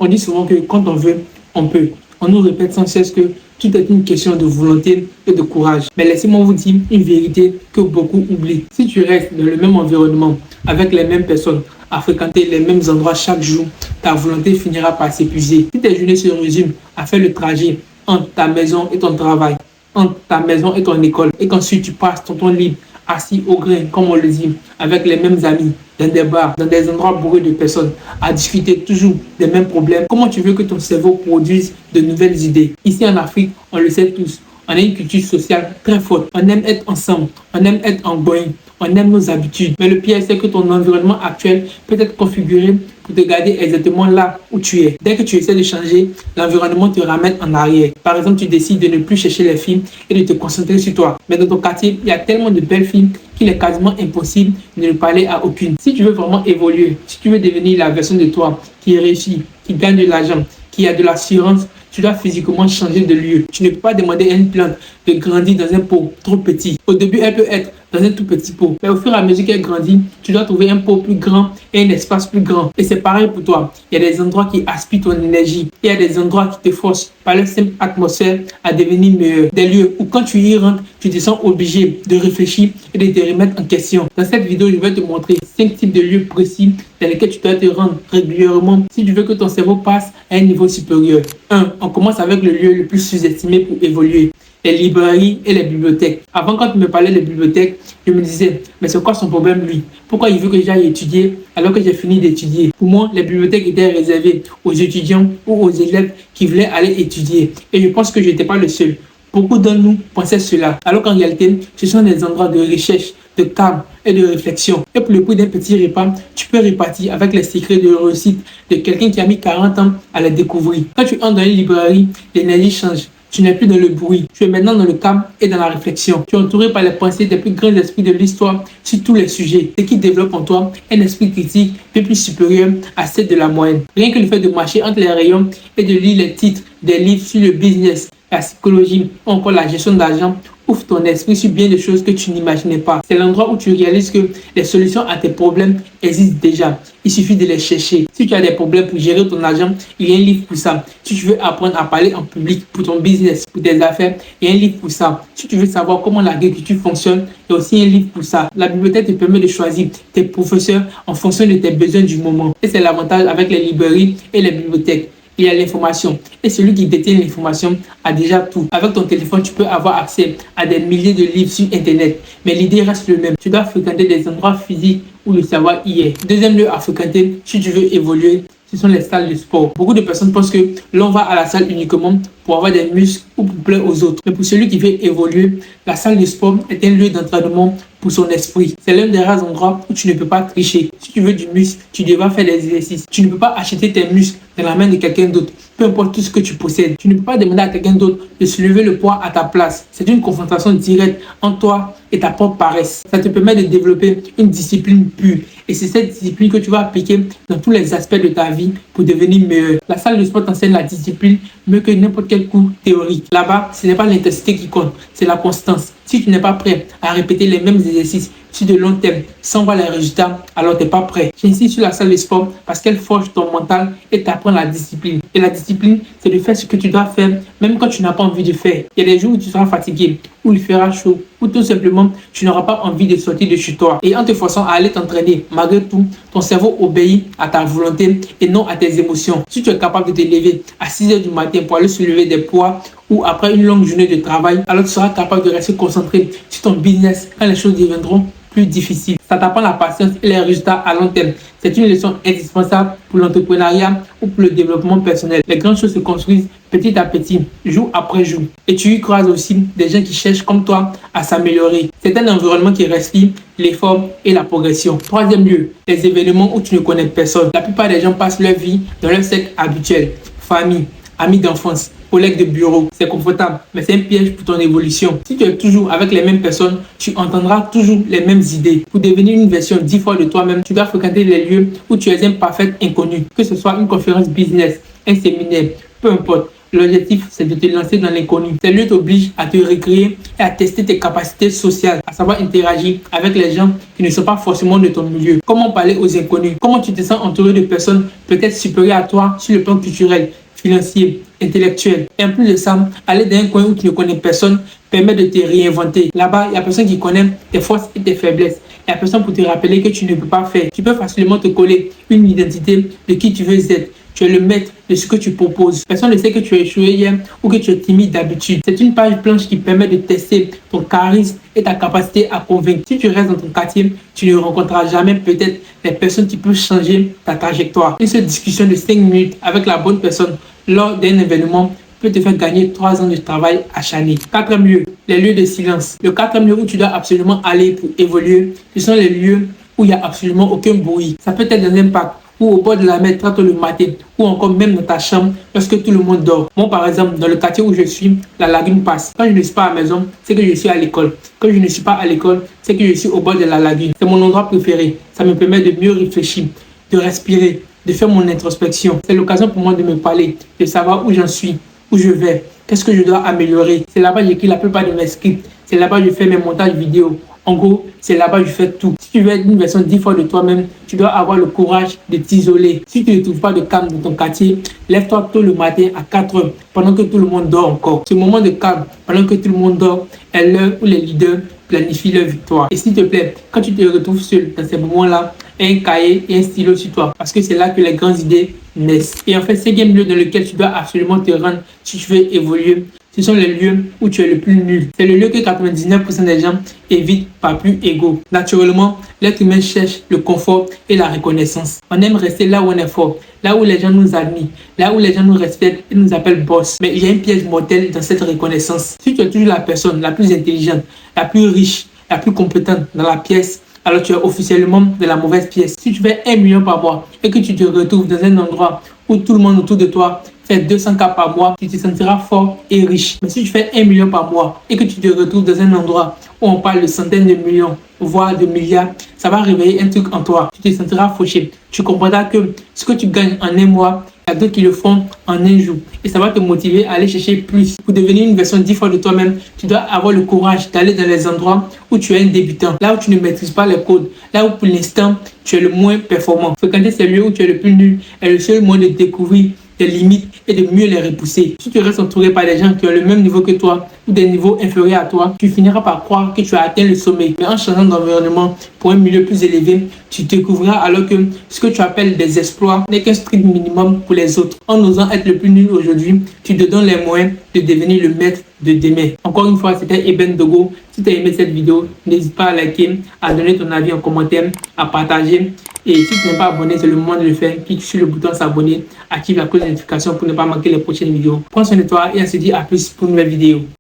On dit souvent que quand on veut, on peut. On nous répète sans cesse que tout est une question de volonté et de courage. Mais laissez-moi vous dire une vérité que beaucoup oublient. Si tu restes dans le même environnement, avec les mêmes personnes, à fréquenter les mêmes endroits chaque jour, ta volonté finira par s'épuiser. Si tes journées se résument à faire le trajet entre ta maison et ton travail, entre ta maison et ton école, et qu'ensuite tu passes ton temps libre assis au grain, comme on le dit, avec les mêmes amis, dans des bars, dans des endroits bourrés de personnes, à discuter toujours des mêmes problèmes, comment tu veux que ton cerveau produise de nouvelles idées? Ici en Afrique, on le sait tous, on a une culture sociale très forte. On aime être ensemble, on aime être en going, on aime nos habitudes. Mais le pire, c'est que ton environnement actuel peut être configuré pour te garder exactement là où tu es. Dès que tu essaies de changer, l'environnement te ramène en arrière. Par exemple, tu décides de ne plus chercher les filles et de te concentrer sur toi. Mais dans ton quartier, il y a tellement de belles filles qu'il est quasiment impossible de ne parler à aucune. Si tu veux vraiment évoluer, si tu veux devenir la version de toi qui réussit, qui gagne de l'argent, qui a de l'assurance, tu dois physiquement changer de lieu. Tu ne peux pas demander à une plante de grandir dans un pot trop petit. Au début, elle peut être dans un tout petit pot. Mais au fur et à mesure qu'elle grandit, tu dois trouver un pot plus grand et un espace plus grand. Et c'est pareil pour toi. Il y a des endroits qui aspirent ton énergie. Il y a des endroits qui te forcent par leur simple atmosphère à devenir meilleur. Des lieux où quand tu y rentres, tu te sens obligé de réfléchir et de te remettre en question. Dans cette vidéo, je vais te montrer 5 types de lieux précis dans lesquels tu dois te rendre régulièrement si tu veux que ton cerveau passe à un niveau supérieur. 1. On commence avec le lieu le plus sous-estimé pour évoluer. Les librairies et les bibliothèques. Avant, quand tu me parlais des bibliothèques, je me disais, mais c'est quoi son problème lui? Pourquoi il veut que j'aille étudier alors que j'ai fini d'étudier? Pour moi, les bibliothèques étaient réservées aux étudiants ou aux élèves qui voulaient aller étudier. Et je pense que je n'étais pas le seul. Beaucoup d'entre nous pensaient cela, alors qu'en réalité, ce sont des endroits de recherche, de calme et de réflexion. Et pour le prix d'un petit repas, tu peux répartir avec les secrets de réussite de quelqu'un qui a mis 40 ans à les découvrir. Quand tu entres dans une librairie, l'énergie change. Tu n'es plus dans le bruit, tu es maintenant dans le calme et dans la réflexion. Tu es entouré par les pensées des plus grands esprits de l'histoire sur tous les sujets, ce qui développe en toi un esprit critique bien plus supérieur à celle de la moyenne. Rien que le fait de marcher entre les rayons et de lire les titres des livres sur le business, la psychologie ou encore la gestion d'argent ouvre ton esprit sur bien des choses que tu n'imaginais pas. C'est l'endroit où tu réalises que les solutions à tes problèmes existent déjà. Il suffit de les chercher. Si tu as des problèmes pour gérer ton argent, il y a un livre pour ça. Si tu veux apprendre à parler en public pour ton business, pour tes affaires, il y a un livre pour ça. Si tu veux savoir comment l'agriculture fonctionne, il y a aussi un livre pour ça. La bibliothèque te permet de choisir tes professeurs en fonction de tes besoins du moment. Et c'est l'avantage avec les librairies et les bibliothèques. Il y a l'information. Et celui qui détient l'information a déjà tout. Avec ton téléphone, tu peux avoir accès à des milliers de livres sur Internet. Mais l'idée reste le même. Tu dois fréquenter des endroits physiques où le savoir y est. Deuxième lieu à fréquenter, si tu veux évoluer, ce sont les salles de sport. Beaucoup de personnes pensent que l'on va à la salle uniquement pour avoir des muscles ou pour plaire aux autres. Mais pour celui qui veut évoluer, la salle de sport est un lieu d'entraînement pour son esprit. C'est l'un des rares endroits où tu ne peux pas tricher. Si tu veux du muscle, tu devras faire des exercices. Tu ne peux pas acheter tes muscles dans la main de quelqu'un d'autre, peu importe tout ce que tu possèdes. Tu ne peux pas demander à quelqu'un d'autre de soulever le poids à ta place. C'est une confrontation directe entre toi et ta propre paresse. Ça te permet de développer une discipline pure. Et c'est cette discipline que tu vas appliquer dans tous les aspects de ta vie pour devenir meilleur. La salle de sport t'enseigne la discipline mieux que n'importe quel cours théorique. Là-bas, ce n'est pas l'intensité qui compte, c'est la constance. Si tu n'es pas prêt à répéter les mêmes exercices sur de long terme sans voir les résultats, alors tu n'es pas prêt. J'insiste sur la salle de sport parce qu'elle forge ton mental et t'apprend la discipline. Et la discipline, c'est de faire ce que tu dois faire même quand tu n'as pas envie de faire. Il y a des jours où tu seras fatigué, où il fera chaud, ou tout simplement tu n'auras pas envie de sortir de chez toi. Et en te forçant à aller t'entraîner, malgré tout, ton cerveau obéit à ta volonté et non à tes émotions. Si tu es capable de te lever à 6 h du matin pour aller soulever des poids ou après une longue journée de travail, alors tu seras capable de rester concentré sur ton business quand les choses deviendront plus difficiles. Ça t'apprend la patience et les résultats à long terme. C'est une leçon indispensable pour l'entrepreneuriat ou pour le développement personnel. Les grandes choses se construisent petit à petit, jour après jour. Et tu y croises aussi des gens qui cherchent comme toi à s'améliorer. C'est un environnement qui respire l'effort et la progression. Troisième lieu, les événements où tu ne connais personne. La plupart des gens passent leur vie dans leur cercle habituel, famille, amis d'enfance, collègues de bureau. C'est confortable, mais c'est un piège pour ton évolution. Si tu es toujours avec les mêmes personnes, tu entendras toujours les mêmes idées. Pour devenir une version 10 fois de toi-même, tu dois fréquenter les lieux où tu es un parfait inconnu. Que ce soit une conférence business, un séminaire, peu importe. L'objectif, c'est de te lancer dans l'inconnu. Ces lieux t'obligent à te recréer et à tester tes capacités sociales, à savoir interagir avec les gens qui ne sont pas forcément de ton milieu. Comment parler aux inconnus? Comment tu te sens entouré de personnes peut-être supérieures à toi sur le plan culturel, financier, intellectuel. Et en plus de ça, aller dans un coin où tu ne connais personne permet de te réinventer. Là-bas, il n'y a personne qui connaît tes forces et tes faiblesses. Il n'y a personne pour te rappeler que tu ne peux pas faire. Tu peux facilement te coller une identité de qui tu veux être. Tu es le maître de ce que tu proposes. Personne ne sait que tu as échoué hier ou que tu es timide d'habitude. C'est une page blanche qui permet de tester ton charisme et ta capacité à convaincre. Si tu restes dans ton quartier, tu ne rencontreras jamais peut-être les personnes qui peuvent changer ta trajectoire. Une seule discussion de 5 minutes avec la bonne personne lors d'un événement peut te faire gagner 3 ans de travail acharné. Quatrième lieu, les lieux de silence. Le quatrième lieu où tu dois absolument aller pour évoluer, ce sont les lieux où il n'y a absolument aucun bruit. Ça peut être dans un parc ou au bord de la mer très tôt le matin, ou encore même dans ta chambre lorsque tout le monde dort. Moi, par exemple, dans le quartier où je suis, la lagune passe. Quand je ne suis pas à la maison, c'est que je suis à l'école. Quand je ne suis pas à l'école, c'est que je suis au bord de la lagune. C'est mon endroit préféré. Ça me permet de mieux réfléchir, de respirer, de faire mon introspection. C'est l'occasion pour moi de me parler, de savoir où j'en suis, où je vais, qu'est-ce que je dois améliorer. C'est là-bas que j'écris la plupart de mes scripts. C'est là-bas que je fais mes montages vidéo. En gros, c'est là-bas que je fais tout. Si tu veux être une version 10 fois de toi-même, tu dois avoir le courage de t'isoler. Si tu ne trouves pas de calme dans ton quartier, lève-toi tôt le matin à 4 heures, pendant que tout le monde dort encore. Ce moment de calme, pendant que tout le monde dort, est l'heure où les leaders planifient leur victoire. Et s'il te plaît, quand tu te retrouves seul dans ces moments-là, aie un cahier et un stylo sur toi, parce que c'est là que les grandes idées naissent. Et en fait, c'est un lieu dans lequel tu dois absolument te rendre si tu veux évoluer. Ce sont les lieux où tu es le plus nul. C'est le lieu que 99% des gens évitent par plus égaux. Naturellement, l'être humain cherche le confort et la reconnaissance. On aime rester là où on est fort, là où les gens nous admirent, là où les gens nous respectent et nous appellent boss. Mais il y a un piège mortel dans cette reconnaissance. Si tu es toujours la personne la plus intelligente, la plus riche, la plus compétente dans la pièce, alors tu es officiellement de la mauvaise pièce. Si tu fais 1 million par mois et que tu te retrouves dans un endroit où tout le monde autour de toi fait 200 K par mois, tu te sentiras fort et riche. Mais si tu fais 1 million par mois et que tu te retrouves dans un endroit où on parle de centaines de millions, voire de milliards, ça va réveiller un truc en toi. Tu te sentiras fauché. Tu comprendras que ce que tu gagnes en 1 mois, il y a d'autres qui le font en 1 jour. Et ça va te motiver à aller chercher plus. Pour devenir une version 10 fois de toi-même, tu dois avoir le courage d'aller dans les endroits où tu es un débutant, là où tu ne maîtrises pas les codes, là où pour l'instant tu es le moins performant. Fréquenter ces lieux où tu es le plus nul est le seul moyen de découvrir tes limites et de mieux les repousser. Si tu restes entouré par des gens qui ont le même niveau que toi ou des niveaux inférieurs à toi, tu finiras par croire que tu as atteint le sommet. Mais en changeant d'environnement pour un milieu plus élevé, tu découvriras alors que ce que tu appelles des exploits n'est qu'un strict minimum pour les autres. En osant être le plus nul aujourd'hui, tu te donnes les moyens de devenir le maître de demain. Encore une fois, c'était Eben Dogo. Si tu as aimé cette vidéo, n'hésite pas à liker, à donner ton avis en commentaire, à partager. Et si tu n'es pas abonné, c'est le moment de le faire. Clique sur le bouton s'abonner, active la cloche de notification pour ne pas manquer les prochaines vidéos. Prends soin de toi et on se dit à plus pour une nouvelle vidéo.